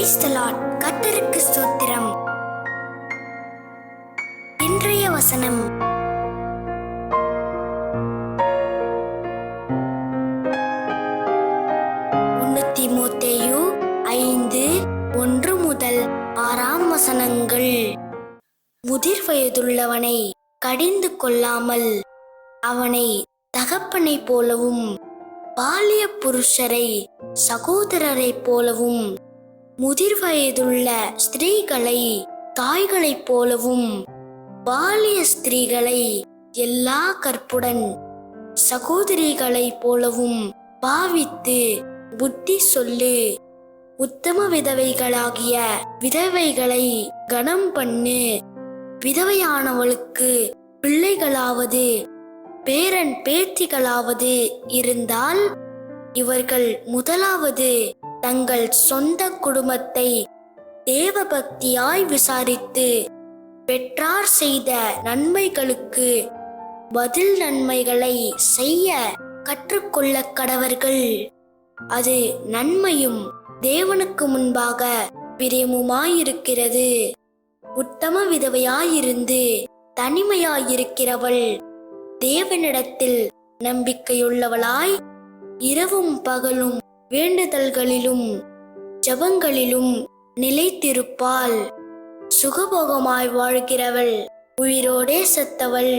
Praise the Lord. கர்த்தருக்கு ஸ்தோத்திரம். இன்றைய வசனம், தீமோத்தேயு 5:1-6 முதிர் வயதுள்ளவனை கடிந்து கொள்ளாமல் அவனை தகப்பனை போலவும் பாலிய புருஷரை சகோதரரை போலவும் முதிர் வயதுள்ள ஸ்திரீகளை தாய்களைப் போலவும் பாலிய ஸ்திரீகளை எல்லா கற்புடன் சகோதரிகளைப் போலவும் பாவித்து புத்தி சொல்லு. உத்தம விதவைகளாகிய விதவைகளை கனம் பண்ணு. விதவையானவளுக்கு பிள்ளைகளாவது பேரன் பேத்திகளாவது இருந்தால் இவர்கள் முதலாவது தங்கள் சொந்த குடும்பத்தை தேவபக்தியாய் விசாரித்து பெற்றார் செய்த நன்மைகளுக்கு பதில் நன்மைகளை செய்ய கற்றுக்கொள்ள கடவர்கள். அது நன்மையும் தேவனுக்கு முன்பாக பிரியமுமாயிருக்கிறது. உத்தம விதவையாயிருந்து தனிமையாயிருக்கிறவள் தேவனிடத்தில் நம்பிக்கையுள்ளவளாய் இரவும் பகலும் வேண்டுதல்களிலும் ஜெபங்களிலும் நிலைத்திருப்பாள். சுகபோகமாய் வாழ்கிறவள் உயிரோடே செத்தவள்.